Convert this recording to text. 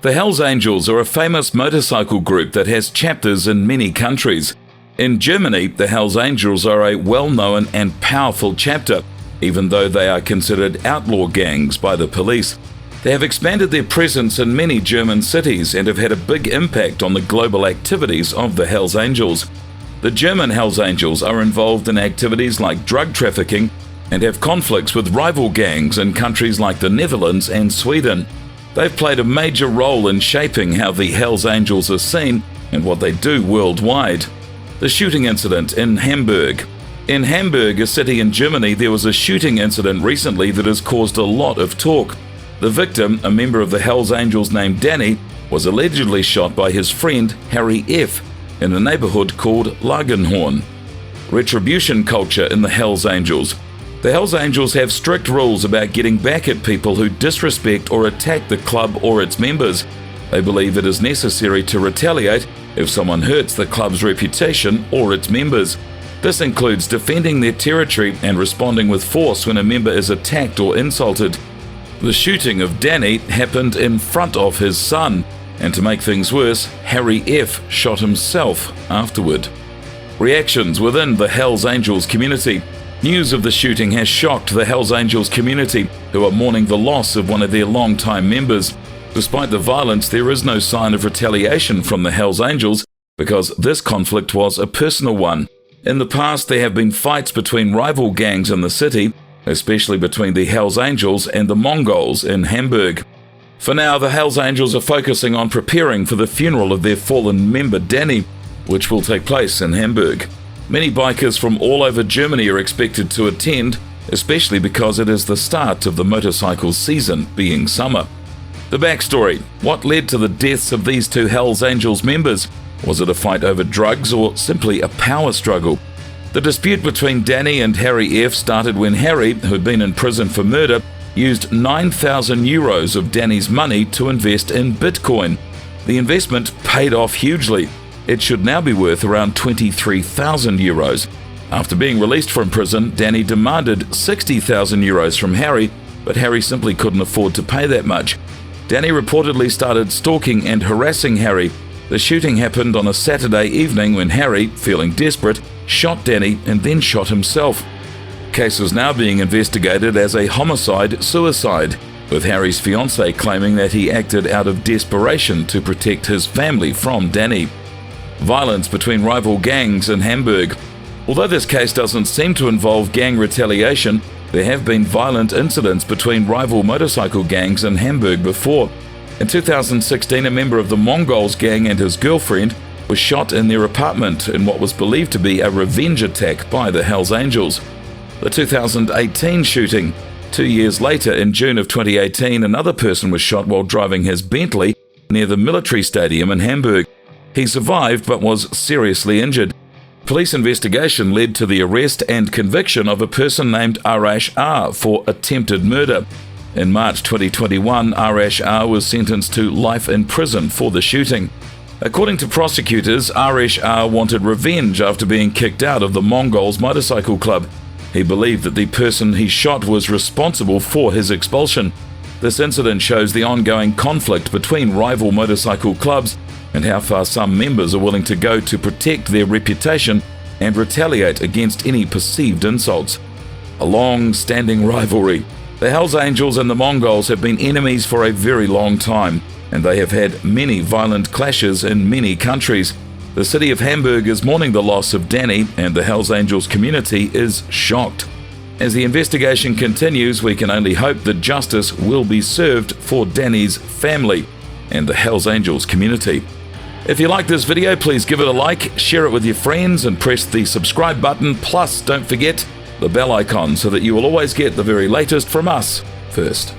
The Hells Angels are a famous motorcycle group that has chapters in many countries. In Germany, the Hells Angels are a well-known and powerful chapter, even though they are considered outlaw gangs by the police. They have expanded their presence in many German cities and have had a big impact on the global activities of the Hells Angels. The German Hells Angels are involved in activities like drug trafficking and have conflicts with rival gangs in countries like the Netherlands and Sweden. They've played a major role in shaping how the Hells Angels are seen and what they do worldwide. The shooting incident in Hamburg. In Hamburg, a city in Germany, there was a shooting incident recently that has caused a lot of talk. The victim, a member of the Hells Angels named Danny, was allegedly shot by his friend Harry F. in a neighborhood called Langenhorn. Retribution culture in the Hells Angels. The Hells Angels have strict rules about getting back at people who disrespect or attack the club or its members. They believe it is necessary to retaliate if someone hurts the club's reputation or its members. This includes defending their territory and responding with force when a member is attacked or insulted. The shooting of Danny happened in front of his son, and to make things worse, Harry F. shot himself afterward. Reactions within the Hells Angels community. News of the shooting has shocked the Hells Angels community, who are mourning the loss of one of their long-time members. Despite the violence, there is no sign of retaliation from the Hells Angels because this conflict was a personal one. In the past, there have been fights between rival gangs in the city, especially between the Hells Angels and the Mongols in Hamburg. For now, the Hells Angels are focusing on preparing for the funeral of their fallen member Danny, which will take place in Hamburg. Many bikers from all over Germany are expected to attend, especially because it is the start of the motorcycle season, being summer. The backstory. What led to the deaths of these two Hells Angels members? Was it a fight over drugs or simply a power struggle? The dispute between Danny and Harry F. started when Harry, who had been in prison for murder, used 9,000 euros of Danny's money to invest in Bitcoin. The investment paid off hugely. It should now be worth around 23,000 euros. After being released from prison, Danny demanded 60,000 euros from Harry, but Harry simply couldn't afford to pay that much. Danny reportedly started stalking and harassing Harry. The shooting happened on a Saturday evening when Harry, feeling desperate, shot Danny and then shot himself. The case is now being investigated as a homicide-suicide, with Harry's fiancée claiming that he acted out of desperation to protect his family from Danny. Violence between rival gangs in Hamburg. Although this case doesn't seem to involve gang retaliation, there have been violent incidents between rival motorcycle gangs in Hamburg before. In 2016, a member of the Mongols gang and his girlfriend was shot in their apartment in what was believed to be a revenge attack by the Hells Angels. The 2018 shooting. 2 years later, in June of 2018, another person was shot while driving his Bentley near the military stadium in Hamburg. He survived but was seriously injured. Police investigation led to the arrest and conviction of a person named Arash R. for attempted murder. In March 2021, Arash R. was sentenced to life in prison for the shooting. According to prosecutors, Arash R. wanted revenge after being kicked out of the Mongols motorcycle club. He believed that the person he shot was responsible for his expulsion. This incident shows the ongoing conflict between rival motorcycle clubs and how far some members are willing to go to protect their reputation and retaliate against any perceived insults. A long-standing rivalry. The Hells Angels and the Mongols have been enemies for a very long time, and they have had many violent clashes in many countries. The city of Hamburg is mourning the loss of Danny, and the Hells Angels community is shocked. As the investigation continues, we can only hope that justice will be served for Danny's family and the Hells Angels community. If you like this video, please give it a like, share it with your friends, and press the subscribe button. Plus, don't forget the bell icon so that you will always get the very latest from us first.